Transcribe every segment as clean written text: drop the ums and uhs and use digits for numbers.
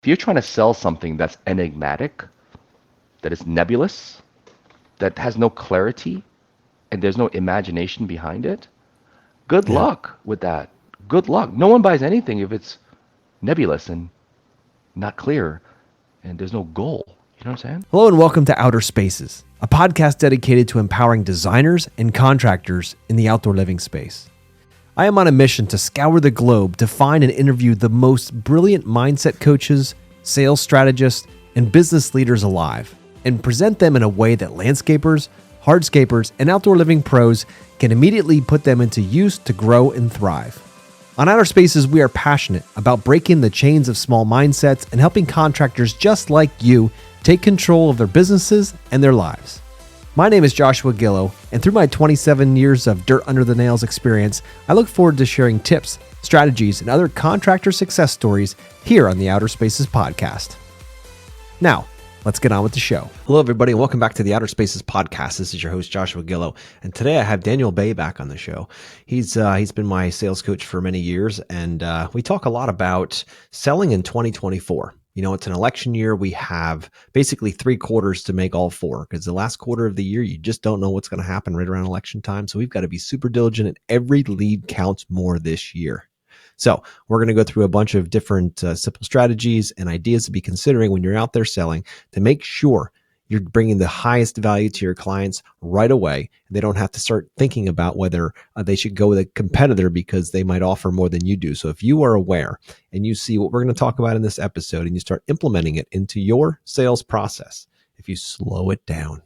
If you're trying to sell something that's enigmatic, that is nebulous, that has no clarity, and there's no imagination behind it, good Yeah. luck with that. Good luck. No one buys anything if it's nebulous and not clear and there's no goal. You know what I'm saying? Hello and welcome to Outer Spaces, a podcast dedicated to empowering designers and contractors in the outdoor living space. I am on a mission to scour the globe to find and interview the most brilliant mindset coaches, sales strategists, and business leaders alive, and present them in a way that landscapers, hardscapers, and outdoor living pros can immediately put them into use to grow and thrive. On Outer Spaces, we are passionate about breaking the chains of small mindsets and helping contractors just like you take control of their businesses and their lives. My name is Joshua Gillow, and through my 27 years of dirt under the nails experience, I look forward to sharing tips, strategies, and other contractor success stories here on the Outer Spaces podcast. Now, let's get on with the show. Hello, everybody, and welcome back to the Outer Spaces podcast. This is your host, Joshua Gillow, and today I have Daniel Bay back on the show. He's been my sales coach for many years, and we talk a lot about selling in 2024. You know, it's an election year. We have basically 3 quarters to make all 4 because the last quarter of the year, you just don't know what's going to happen right around election time. So we've got to be super diligent, and every lead counts more this year. So we're going to go through a bunch of different simple strategies and ideas to be considering when you're out there selling to make sure you're bringing the highest value to your clients right away. They don't have to start thinking about whether they should go with a competitor because they might offer more than you do. So if you are aware and you see what we're going to talk about in this episode and you start implementing it into your sales process, if you slow it down,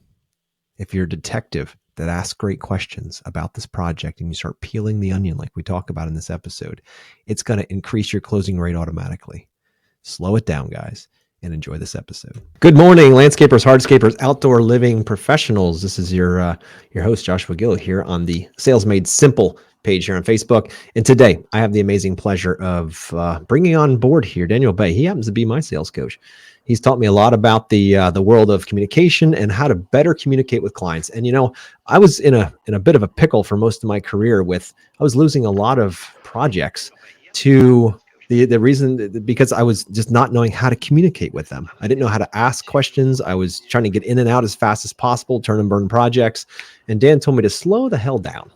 if you're a detective that asks great questions about this project and you start peeling the onion like we talk about in this episode, it's going to increase your closing rate automatically. Slow it down, guys, and enjoy this episode. Good morning, landscapers, hardscapers, outdoor living professionals. This is your host, Joshua Gill, here on the Sales Made Simple page here on Facebook. And today, I have the amazing pleasure of bringing on board here Daniel Bay. He happens to be my sales coach. He's taught me a lot about the world of communication and how to better communicate with clients. And you know, I was in a bit of a pickle for most of my career. I was losing a lot of projects to the reason because I was just not knowing how to communicate with them. I didn't know how to ask questions. I was trying to get in and out as fast as possible, turn and burn projects. And Dan told me to slow the hell down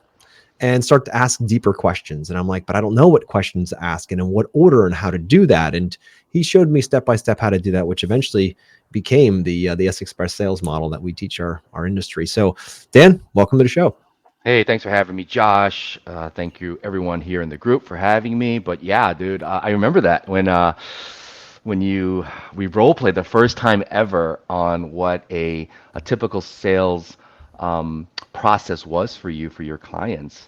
and start to ask deeper questions. And I'm like, but I don't know what questions to ask and in what order and how to do that. And he showed me step by step how to do that, which eventually became the S Express sales model that we teach our industry. So, Dan, welcome to the show. Hey, thanks for having me, Josh. Thank you, everyone here in the group, for having me. But yeah, dude, I remember that when we role played the first time ever on what a typical sales process was for you for your clients.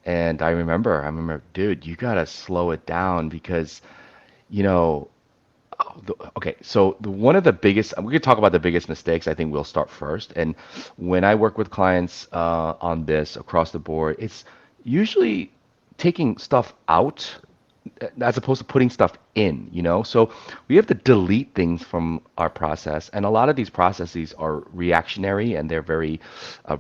And I remember, dude, you gotta slow it down because you know okay, so one of the biggest, we could talk about the biggest mistakes. I think we'll start first. And when I work with clients on this across the board, it's usually taking stuff out as opposed to putting stuff in, you know? So we have to delete things from our process. And a lot of these processes are reactionary and they're very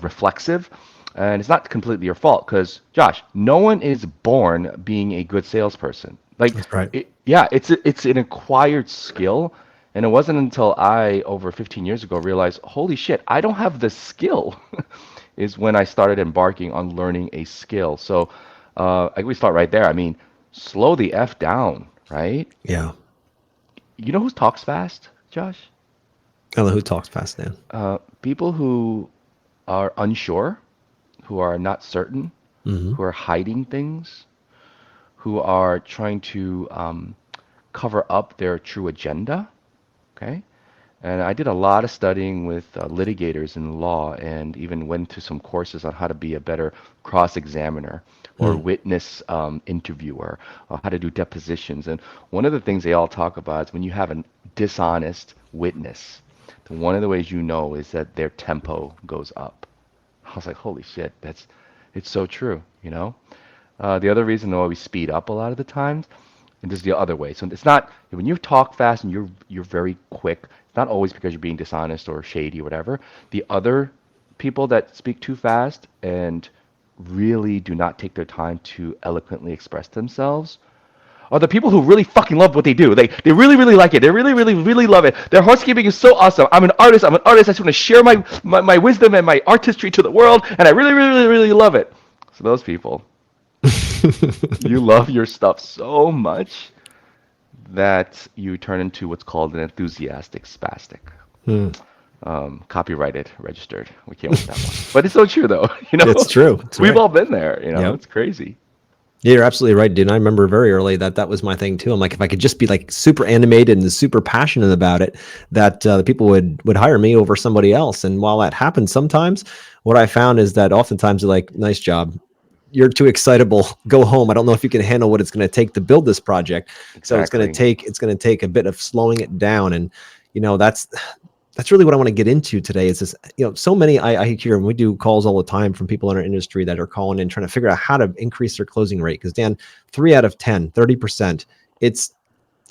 reflexive. And it's not completely your fault because, Josh, no one is born being a good salesperson. Like, That's right. yeah, it's an acquired skill. And it wasn't until I, over 15 years ago, realized, holy shit, I don't have the skill, is when I started embarking on learning a skill. So we start right there. I mean, slow the F down, right? Yeah. You know who talks fast, Josh? I don't know who talks fast, Dan. People who are unsure, who are not certain, Mm-hmm. who are hiding things, who are trying to cover up their true agenda. Okay. And I did a lot of studying with litigators in law and even went to some courses on how to be a better cross-examiner or Mm. witness interviewer, or how to do depositions. And one of the things they all talk about is when you have a dishonest witness, one of the ways you know is that their tempo goes up. I was like, holy shit, it's so true, you know? The other reason why we speed up a lot of the times, and this is the other way. So it's not when you talk fast and you're very quick. It's not always because you're being dishonest or shady or whatever. The other people that speak too fast and really do not take their time to eloquently express themselves are the people who really fucking love what they do. They really, really like it. They really, really, really love it. Their hardscaping is so awesome. I'm an artist. I'm an artist. I just want to share my wisdom and my artistry to the world, and I really, really, really, really love it. So those people, you love your stuff so much that you turn into what's called an enthusiastic spastic. Hmm. Copyrighted, registered. We can't with that one. But it's so true, though. It's true. It's We've right. all been there. Yep. It's crazy. Yeah, you're absolutely right, dude. And I remember very early that was my thing too. I'm like, if I could just be like super animated and super passionate about it, that the people would hire me over somebody else. And while that happens sometimes, what I found is that oftentimes they're like, nice job. You're too excitable. Go home. I don't know if you can handle what it's going to take to build this project. So Exactly. it's going to take a bit of slowing it down. And that's really what I want to get into today is this, so many I hear, and we do calls all the time from people in our industry that are calling in trying to figure out how to increase their closing rate. Because Dan, 3 out of 10, 30%, it's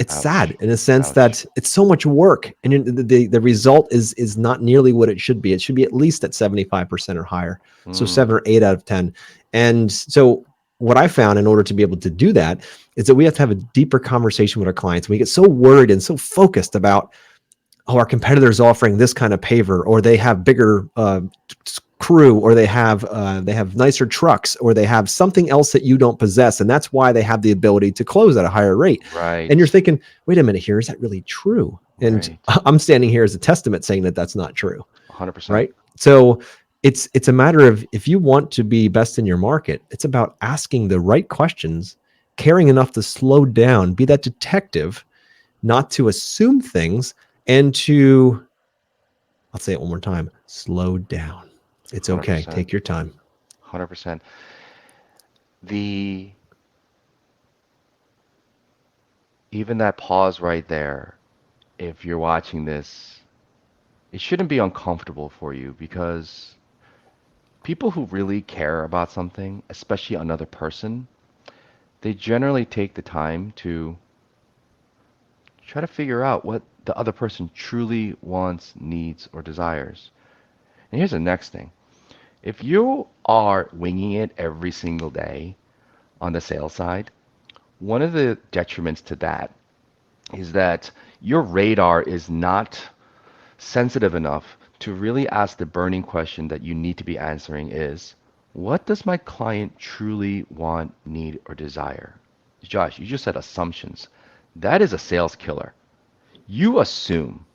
sad Ouch. in a sense Ouch. that it's so much work and the result is not nearly what it should be. It should be at least at 75% or higher. So Mm, 7 or 8 out of 10. And so what I found in order to be able to do that is that we have to have a deeper conversation with our clients. We get so worried and so focused about, oh, our competitor's offering this kind of paver, or they have bigger crew, or they have nicer trucks, or they have something else that you don't possess, and that's why they have the ability to close at a higher rate. And you're right. thinking, wait a minute here, is that really true? And Right. I'm standing here as a testament saying that that's not true, 100%. right? So it's a matter of, if you want to be best in your market, it's about asking the right questions, caring enough to slow down, be that detective, not to assume things, and to, I'll say it one more time, slow down. It's okay. 100%. Take your time. 100%. The Even that pause right there, if you're watching this, it shouldn't be uncomfortable for you because people who really care about something, especially another person, they generally take the time to try to figure out what the other person truly wants, needs, or desires. And here's the next thing. If you are winging it every single day on the sales side, one of the detriments to that is that your radar is not sensitive enough to really ask the burning question that you need to be answering is, what does my client truly want, need, or desire? Josh, you just said assumptions. That is a sales killer. You assume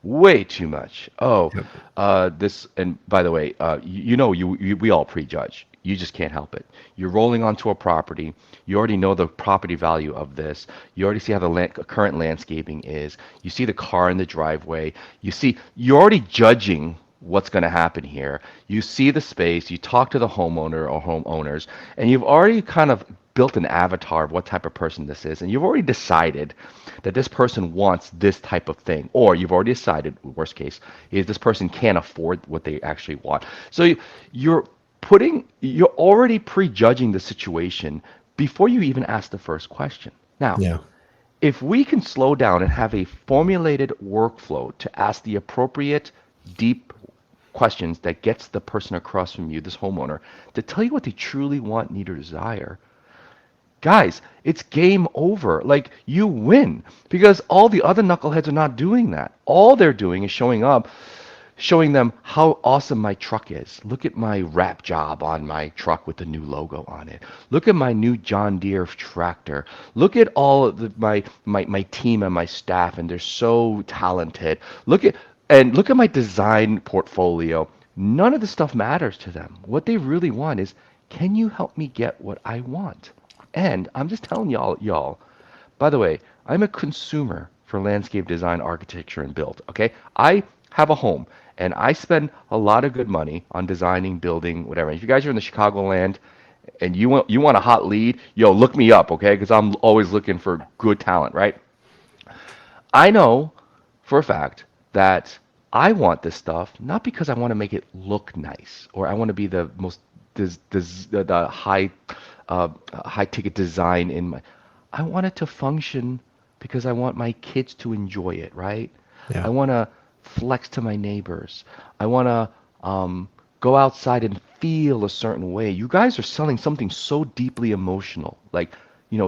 way too much. Oh, Yep. this, and by the way, we all prejudge. You just can't help it. You're rolling onto a property. You already know the property value of this. You already see how the current landscaping is. You see the car in the driveway. You're already judging what's going to happen here. You see the space. You talk to the homeowner or homeowners, and you've already kind of built an avatar of what type of person this is, and you've already decided that this person wants this type of thing, or you've already decided, worst case, is this person can't afford what they actually want. So you're you're already prejudging the situation before you even ask the first question. Now, Yeah. if we can slow down and have a formulated workflow to ask the appropriate deep questions that gets the person across from you, this homeowner, to tell you what they truly want, need, or desire, guys, it's game over. Like, you win because all the other knuckleheads are not doing that. All they're doing is showing up, showing them how awesome my truck is. Look at my wrap job on my truck with the new logo on it. Look at my new John Deere tractor. Look at all of my team and my staff, and they're so talented. Look at my design portfolio. None of this stuff matters to them. What they really want is, can you help me get what I want? And I'm just telling y'all, by the way, I'm a consumer for landscape design, architecture, and build. Okay, I have a home, and I spend a lot of good money on designing, building, whatever. If you guys are in the Chicagoland and you want a hot lead, yo, look me up, okay? Because I'm always looking for good talent, right? I know for a fact that I want this stuff not because I want to make it look nice or I want to be the most the high ticket design in my. I want it to function because I want my kids to enjoy it, right? I Yeah. want to flex to my neighbors. I want to go outside and feel a certain way. You guys are selling something so deeply emotional. Like,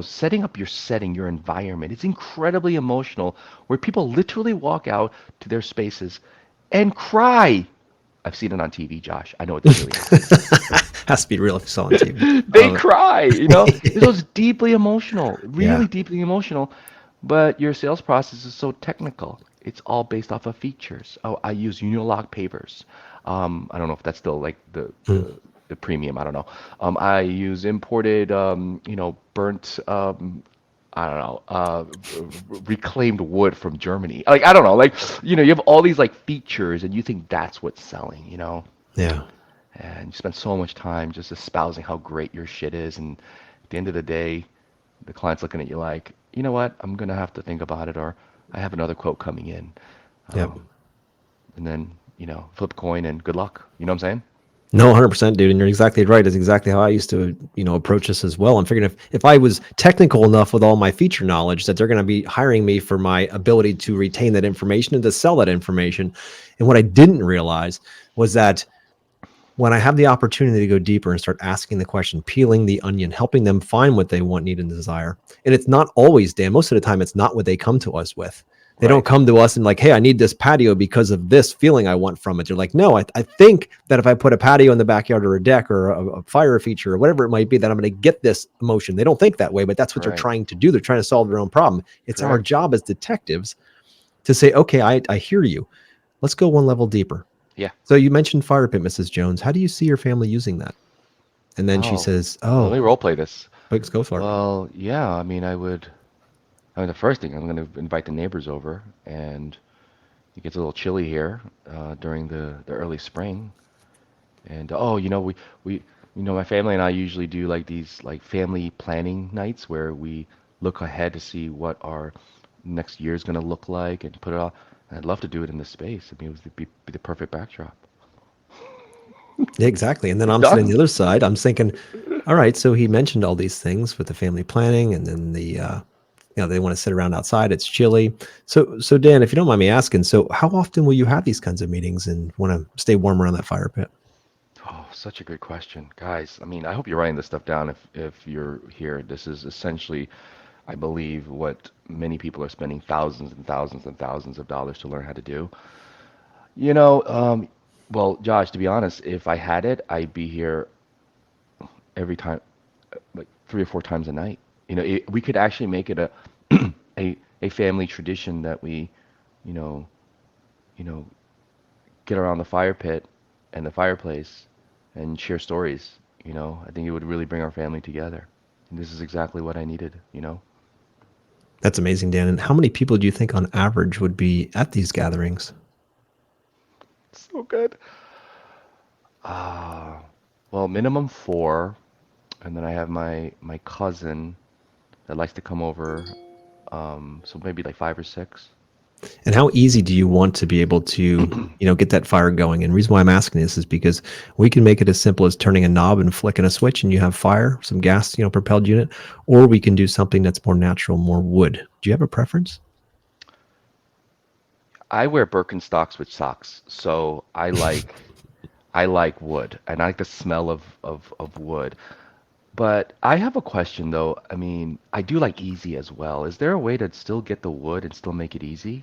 setting up your setting, your environment. It's incredibly emotional where people literally walk out to their spaces and cry. I've seen it on TV, Josh. I know it's really happened. Has to be real if you saw on TV. I They love cry, It's it. so deeply emotional, Yeah. really deeply emotional. But your sales process is so technical. It's all based off of features. Oh, I use Unilock pavers. I don't know if that's still like the Mm. the, the premium. I don't know. I use imported, burnt, I don't know, reclaimed wood from Germany. Like I don't know, like you have all these like features, and you think that's what's selling. Yeah. And you spend so much time just espousing how great your shit is, and at the end of the day, the client's looking at you like, you know what, I'm gonna have to think about it, or I have another quote coming in, Yep. and then flip coin and good luck. You know what I'm saying? No, 100%, dude. And you're exactly right. It's exactly how I used to, approach this as well. I'm figuring if I was technical enough with all my feature knowledge that they're going to be hiring me for my ability to retain that information and to sell that information. And what I didn't realize was that when I have the opportunity to go deeper and start asking the question, peeling the onion, helping them find what they want, need, and desire. And it's not always, Dan, most of the time, it's not what they come to us with. They don't Right. come to us and like, hey, I need this patio because of this feeling I want from it. They're like, no, I think that if I put a patio in the backyard or a deck or a fire feature or whatever it might be, that I'm going to get this emotion. They don't think that way, but that's what they're Right. trying to do. They're trying to solve their own problem. It's our Correct. job as detectives to say, okay, I hear you. Let's go one level deeper. Yeah. So you mentioned fire pit, Mrs. Jones. How do you see your family using that? And then she Oh, says, let me oh, role play this. let's go for it. Well, yeah. I mean, the first thing I'm gonna invite the neighbors over, and it gets a little chilly here during the early spring. And oh, we my family and I usually do like these like family planning nights where we look ahead to see what our next year is going to look like and put it all. And I'd love to do it in this space. I mean, it would be the perfect backdrop. Yeah, exactly. And then I'm sitting on Done. the other side. I'm thinking, all right, so he mentioned all these things with the family planning and then they want to sit around outside. It's chilly. So Dan, if you don't mind me asking, so how often will you have these kinds of meetings and want to stay warm around that fire pit? Oh, such a good question, guys. I mean, I hope you're writing this stuff down if you're here. This is essentially, I believe, what many people are spending thousands and thousands and thousands of dollars to learn how to do. You know, um, well, Josh, to be honest, if I had it, I'd be here every time, like 3 or 4 times a night. We could actually make it a a family tradition that we, you know, you know, get around the fire pit and the fireplace and share stories. I think it would really bring our family together. And this is exactly what I needed. That's amazing, Dan. And how many people do you think on average would be at these gatherings? So good. Uh, well, minimum four, and then I have my cousin that likes to come over. So maybe like 5 or 6. And how easy do you want to be able to, get that fire going? And the reason why I'm asking this is because we can make it as simple as turning a knob and flicking a switch and you have fire, some gas, propelled unit, or we can do something that's more natural, more wood. Do you have a preference? I wear Birkenstocks with socks, so I like wood, and I like the smell of wood. But I have a question though. I mean, I do like easy as well. Is there a way to still get the wood and still make it easy?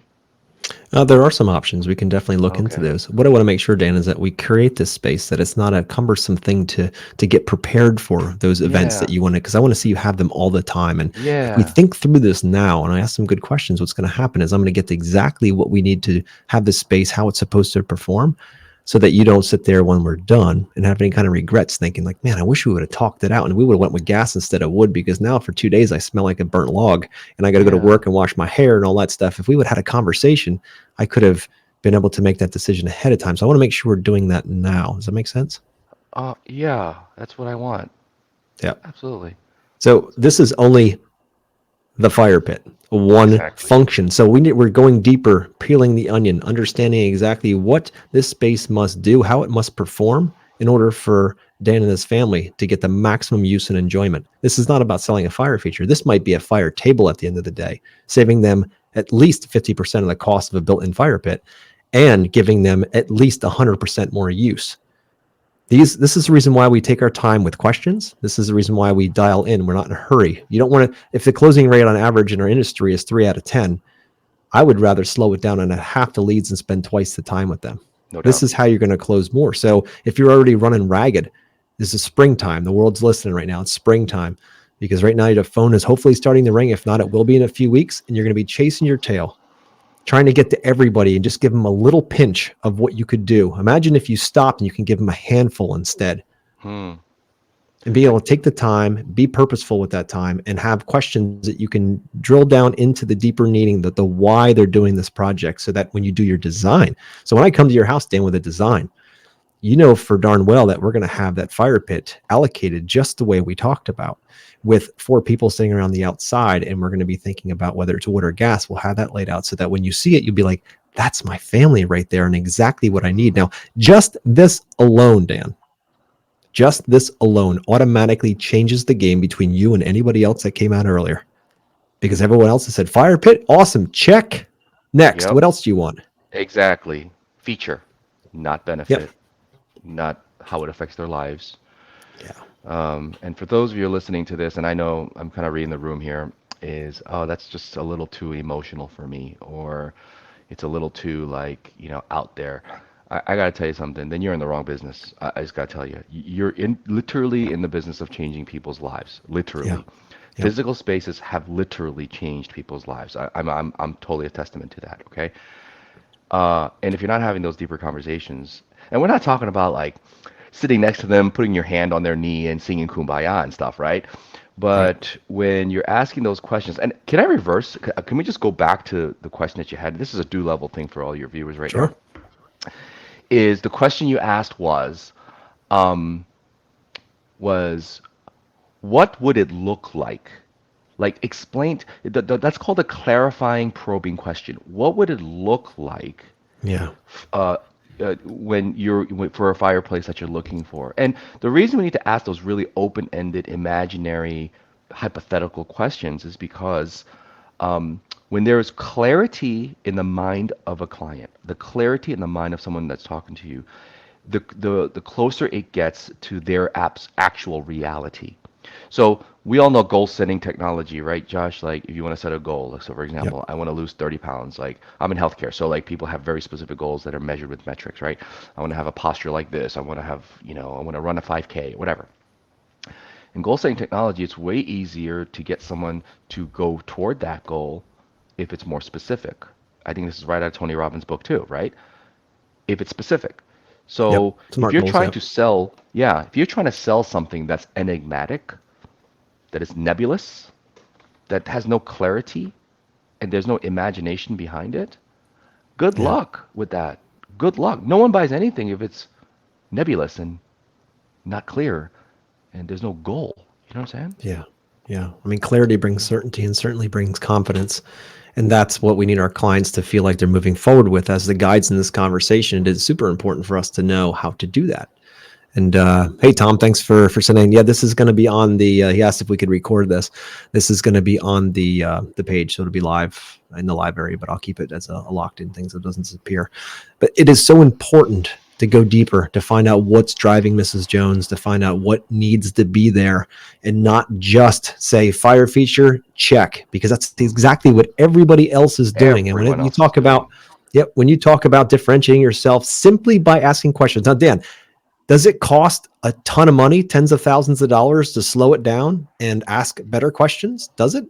There are some options. We can definitely look into Okay. those. What I want to make sure, Dan, is that we create this space that it's not a cumbersome thing to get prepared for those events that Yeah. you want to, because I want to see you have them all the time. And if we Yeah. think through this now, and I ask some good questions, what's going to happen is I'm going to get to exactly what we need to have this space, how it's supposed to perform, so that you don't sit there when we're done and have any kind of regrets thinking like, man, I wish we would have talked it out and we would have went with gas instead of wood, because now for 2 days I smell like a burnt log and I got to go to Yeah. work and wash my hair and all that stuff. If we would have had a conversation, I could have been able to make that decision ahead of time. So I want to make sure we're doing that now. Does that make sense? Yeah, that's what I want. Yeah. Absolutely. So this is only the fire pit, one Exactly. function. So we're going deeper, peeling the onion, understanding exactly what this space must do, how it must perform in order for Dan and his family to get the maximum use and enjoyment. This is not about selling a fire feature. This might be a fire table at the end of the day, saving them at least 50% of the cost of a built-in fire pit and giving them at least 100% more use. This is the reason why we take our time with questions. This is the reason why we dial in. We're not in a hurry. You don't want to, if the closing rate on average in our industry is 3 out of 10, I would rather slow it down and half the leads and spend twice the time with them. No This doubt. is how you're going to close more. So if you're already running ragged, this is springtime. The world's listening right now. It's springtime because right now your phone is hopefully starting to ring. If not, it will be in a few weeks, and you're going to be chasing your tail, trying to get to everybody and just give them a little pinch of what you could do. Imagine if you stopped and you can give them a handful instead, Hmm. and be able to take the time, be purposeful with that time, and have questions that you can drill down into the deeper needing, the why they're doing this project, so that when you do your design. So when I come to your house, Dan, with a design, you know for darn well that we're going to have that fire pit allocated just the way we talked about, with 4 people sitting around the outside, and we're going to be thinking about whether it's wood or gas. We'll have that laid out so that when you see it, you'll be like, that's my family right there and exactly what I need. Now, just this alone, Dan, just this alone automatically changes the game between you and anybody else that came out earlier, because everyone else has said fire pit, awesome, check. Next, Yep. what else do you want? Exactly. Feature, not Yep. benefit, not how it affects their lives. Yeah. And for those of you listening to this, and I know I'm kind of reading the room here, is, oh, that's just a little too emotional for me, or it's a little too, like, out there. I gotta tell you something, then you're in the wrong business. I just gotta tell you. You're literally in the business of changing people's lives. Yeah. Literally. Yep. Physical spaces have literally changed people's lives. I'm totally a testament to that, okay? And if you're not having those deeper conversations, and we're not talking about like sitting next to them, putting your hand on their knee and singing Kumbaya and stuff, right? Right. But when you're asking those questions, and can I reverse? Can we just go back to the question that you had? This is a do level thing for all your viewers right now. Sure. Is the question you asked um, was what would it look like? Like explain, that's called a clarifying probing question. What would it look like Yeah. uh, for a fireplace that you're looking for. And the reason we need to ask those really open-ended, imaginary, hypothetical questions is because when there's clarity in the mind of a client, the clarity in the mind of someone that's talking to you, the closer it gets to their app's actual reality. So we all know goal setting technology, right, Josh? Like if you want to set a goal, like, so for Yep. example, I want to lose 30 pounds. Like I'm in healthcare, so like people have very specific goals that are measured with metrics, right? I want to have a posture like this. I want to have, I want to run a 5K, whatever. In goal setting technology, it's way easier to get someone to go toward that goal if it's more specific. I think this is right out of Tony Robbins' book too, right? If it's specific. Yep. So if Smart you're goals. trying Yep. to sell, yeah, if you're trying to sell something that's enigmatic, that is nebulous, that has no clarity, and there's no imagination behind it, good Yeah. luck with that. Good luck. No one buys anything if it's nebulous and not clear and there's no goal. You know what I'm saying? Yeah. Yeah. I mean, clarity brings certainty and certainly brings confidence. And that's what we need our clients to feel like they're moving forward with as the guides in this conversation. It is super important for us to know how to do that. And hey, Tom, thanks for sending. Yeah, this is going to be on the. He asked if we could record this. This is going to be on the page, so it'll be live in the library. But I'll keep it as a locked in thing so it doesn't disappear. But it is so important to go deeper, to find out what's driving Mrs. Jones, to find out what needs to be there, and not just say fire feature check, because that's exactly what everybody else is doing. And Everyone you else is talk about, doing. yep, when you talk about differentiating yourself simply by asking questions. Now, Dan, does it cost a ton of money, tens of thousands of dollars to slow it down and ask better questions? Does it?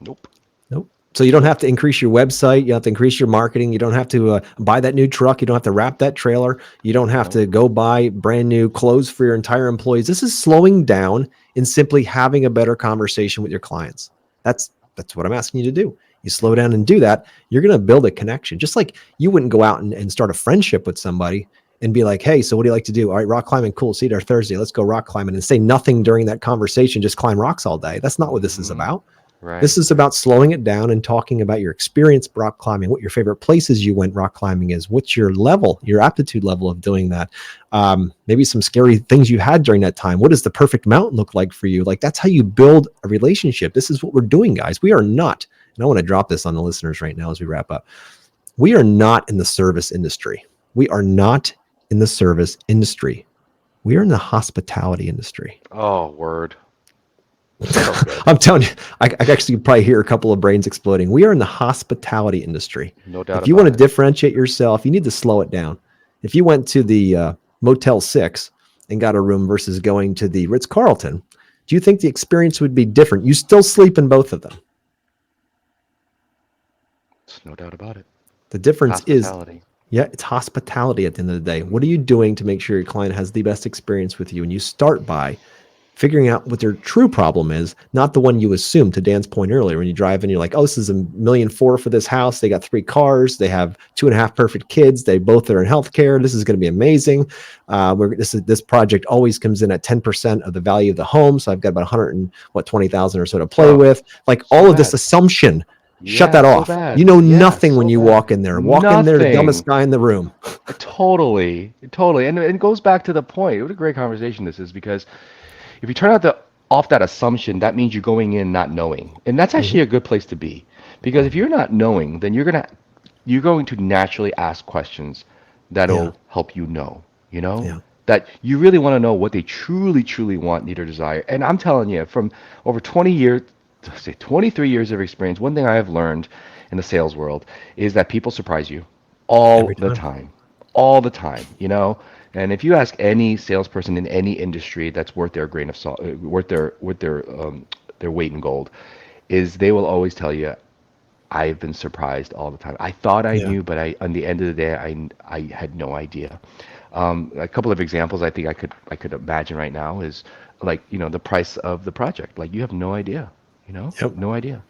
Nope. Nope. So you don't have Nope. to increase your website. You don't have to increase your marketing. You don't have to buy that new truck. You don't have to wrap that trailer. You don't have Nope. to go buy brand new clothes for your entire employees. This is slowing down and simply having a better conversation with your clients. That's what I'm asking you to do. You slow down and do that, you're going to build a connection. Just like you wouldn't go out and start a friendship with somebody and be like, hey, so what do you like to do? All right, rock climbing. Cool. See you there Thursday. Let's go rock climbing, and say nothing during that conversation. Just climb rocks all day. That's not what this is Hmm. about. This Right. is about slowing it down and talking about your experience rock climbing, what your favorite places you went rock climbing is, what's your level, your aptitude level of doing that. Maybe some scary things you had during that time. What does the perfect mountain look like for you? Like that's how you build a relationship. This is what we're doing, guys. We are not, and I want to drop this on the listeners right now as we wrap up. We are not in the service industry. We are not in the service industry. We are in the hospitality industry. Oh, word. So good. I'm telling you, I actually probably hear a couple of brains exploding. We are in the hospitality industry. No doubt If you want about to it. differentiate yourself, you need to slow it down. If you went to the Motel 6 and got a room versus going to the Ritz Carlton, do you think the experience would be different? You still sleep in both of them. There's no doubt about it. The difference is, Hospitality. yeah, it's hospitality at the end of the day. What are you doing to make sure your client has the best experience with you? And you start by figuring out what their true problem is, not the one you assume. To Dan's point earlier, when you drive in, you're like, oh, this is $1.4 million for this house. They got 3 cars. They have 2.5 perfect kids. They both are in healthcare. This is going to be amazing. This project always comes in at 10% of the value of the home. So I've got about 120,000 or so to play Oh, with. Like so all of this bad. assumption, shut Yeah, that so off. bad. You know Yeah, nothing when so you bad. walk in there. Walk in there, the dumbest Nothing. guy in the room. Totally. Totally. And it goes back to the point. What a great conversation this is because if you turn out the off that assumption, that means you're going in not knowing. And that's actually Mhm. a good place to be. Because if you're not knowing, then you're going to naturally ask questions Yeah, that'll help you know, you know? yeah, That you really want to know what they truly, truly want, need, or desire. And I'm telling you, from over 20 years, say 23 years of experience, one thing I have learned in the sales world is that people surprise you all every the time. time. All the time, you know? And if you ask any salesperson in any industry that's worth their grain of salt, their weight in gold, is they will always tell you, I've been surprised all the time. I thought I Yeah, knew, but on the end of the day, I had no idea. A couple of examples I think I could imagine right now is like, the price of the project. Like you have no idea, yep, no idea.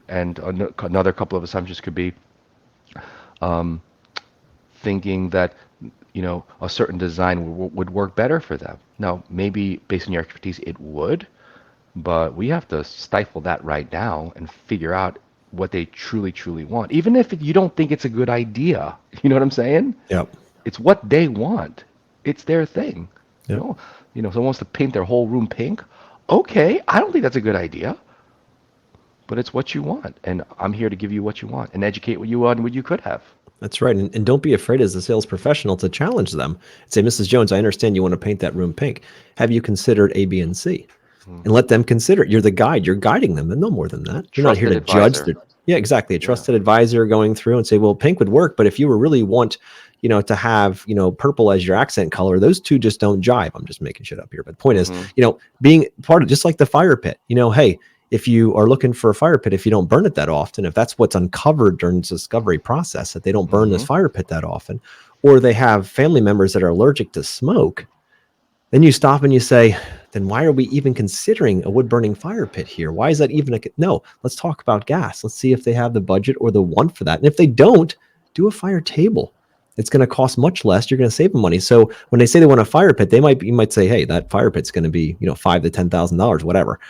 And another couple of assumptions could be thinking that a certain design would work better for them. Now, maybe based on your expertise, it would, but we have to stifle that right now and figure out what they truly, truly want. Even if you don't think it's a good idea, you know what I'm saying? yep, It's what they want. It's their thing. You yep. know, someone wants to paint their whole room pink. Okay, I don't think that's a good idea, but it's what you want, and I'm here to give you what you want and educate what you want and what you could have. That's right. And don't be afraid as a sales professional to challenge them. Say, Mrs. Jones, I understand you want to paint that room pink. Have you considered A, B, and C? And Hmm. let them consider it. You're the guide. You're guiding them, and no more than that. You're not here Trusted to judge advisor. their. Yeah, exactly. A Yeah. trusted advisor going through and say, well, pink would work, but if you were really want, to have, purple as your accent color, those two just don't jive. I'm just making shit up here. But point is, Hmm. being part of just like the fire pit, hey, if you are looking for a fire pit, if you don't burn it that often, if that's what's uncovered during the discovery process, that they don't burn this Hmm. fire pit that often, or they have family members that are allergic to smoke, then you stop and you say, then why are we even considering a wood burning fire pit here? Why is that even no? Let's talk about gas. Let's see if they have the budget or the want for that. And if they don't, do a fire table. It's going to cost much less. You're going to save them money. So when they say they want a fire pit, you might say, hey, that fire pit's going to be, $5,000 to $10,000, whatever.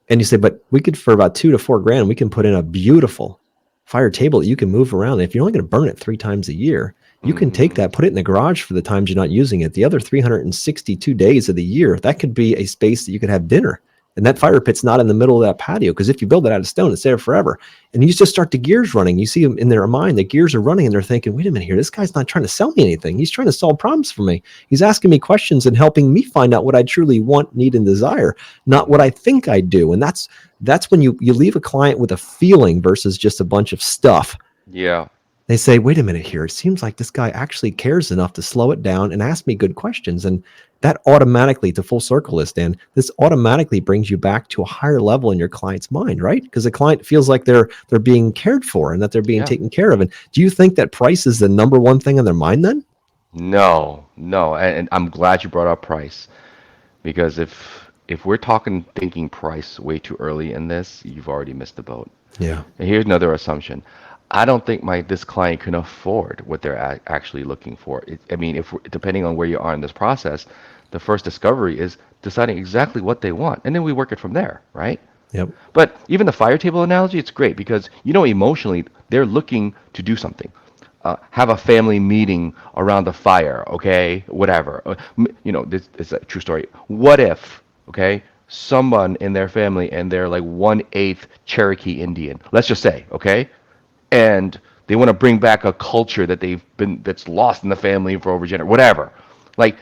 And you say, but we could for about 2 to 4 grand, we can put in a beautiful fire table that you can move around. And if you're only going to burn it 3 times a year, you can take Hmm. that, put it in the garage for the times you're not using it. The other 362 days of the year, that could be a space that you could have dinner. And that fire pit's not in the middle of that patio, because if you build it out of stone, it's there forever. And you just start the gears running. You see them in their mind, the gears are running, and they're thinking, wait a minute here, this guy's not trying to sell me anything. He's trying to solve problems for me. He's asking me questions and helping me find out what I truly want, need, and desire, not what Hmm. I think I do. And that's when you leave a client with a feeling versus just a bunch of stuff. Yeah. They say, wait a minute here. It seems like this guy actually cares enough to slow it down and ask me good questions. And that automatically, to full circle this, Dan, this automatically brings you back to a higher level in your client's mind, right? Because the client feels like they're being cared for and that they're being Yeah. taken care of. And do you think that price is the number one thing on their mind then? No, no, and I'm glad you brought up price because if we're talking thinking price way too early in this, you've already missed the boat. Yeah. And here's another assumption. I don't think this client can afford what they're actually looking for. I mean, if depending on where you are in this process, the first discovery is deciding exactly what they want, and then we work it from there, right? Yep. But even the fire table analogy, it's great because emotionally they're looking to do something. Have a family meeting around the fire, okay? Whatever. This is a true story. What if, okay, someone in their family and they're like 1/8 Cherokee Indian, let's just say, okay, and they want to bring back a culture that's lost in the family for over generations, whatever. Like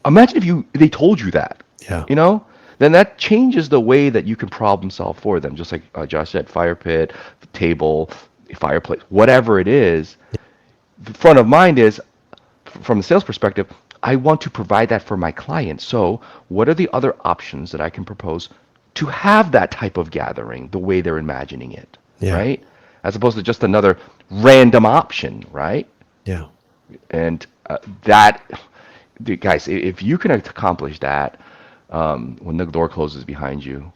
Imagine if they told you that, Yeah. you know, then that changes the way that you can problem solve for them. Just like Josh said, fire pit, table, fireplace, whatever it is. The front of mind is from the sales perspective, I want to provide that for my client. So, what are the other options that I can propose to have that type of gathering the way they're imagining it, Yeah. right? As opposed to just another random option, right? Yeah. And that, guys, if you can accomplish that when the door closes behind you,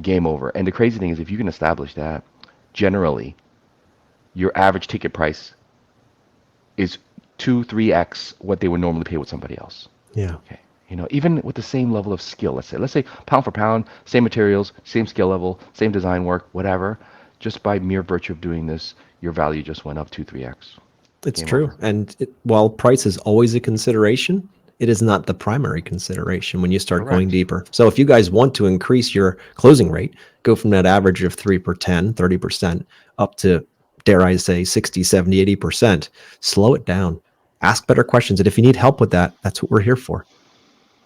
game over. And the crazy thing is, if you can establish that, generally, your average ticket price is 2, 3x what they would normally pay with somebody else. Yeah. Okay. Even with the same level of skill, let's say pound for pound, same materials, same skill level, same design work, whatever, just by mere virtue of doing this, your value just went up 2, 3x. It's Game true. over. And while price is always a consideration, it is not the primary consideration when you start going Correct. deeper. So if you guys want to increase your closing rate, go from that average of 3 per 10, 30% up to, dare I say, 60, 70, 80%, slow it down. Ask better questions. And if you need help with that, that's what we're here for.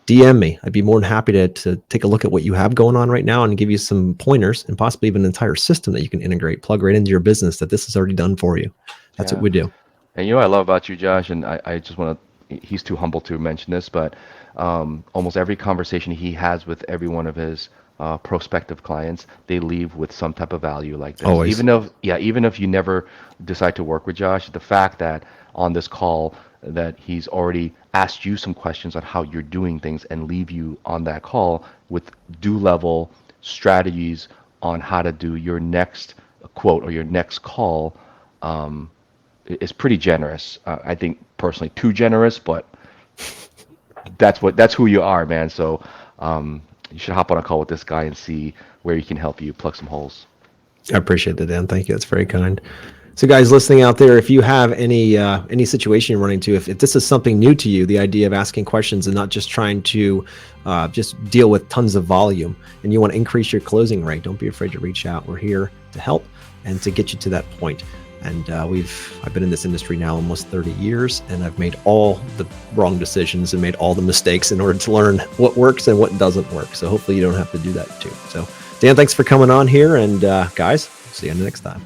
DM me. I'd be more than happy to take a look at what you have going on right now and give you some pointers and possibly even an entire system that you can integrate, plug right into your business that this is already done for you. That's what Yeah. we do. And what I love about you, Josh, and I just want to, he's too humble to mention this, but almost every conversation he has with every one of his prospective clients, they leave with some type of value like this. Always. Even if you never decide to work with Josh, the fact that on this call that he's already asked you some questions on how you're doing things and leave you on that call with due level strategies on how to do your next quote or your next call is pretty generous. I think personally too generous, but that's who you are, man. So you should hop on a call with this guy and see where he can help you plug some holes. I appreciate that, Dan. Thank you. That's very kind. So, guys listening out there, if you have any situation you're running to, if this is something new to you, the idea of asking questions and not just trying to just deal with tons of volume, and you want to increase your closing rate, don't be afraid to reach out. We're here to help and to get you to that point. And I've been in this industry now almost 30 years, and I've made all the wrong decisions and made all the mistakes in order to learn what works and what doesn't work. So hopefully you don't have to do that too. So Dan, thanks for coming on here, and guys, see you next time.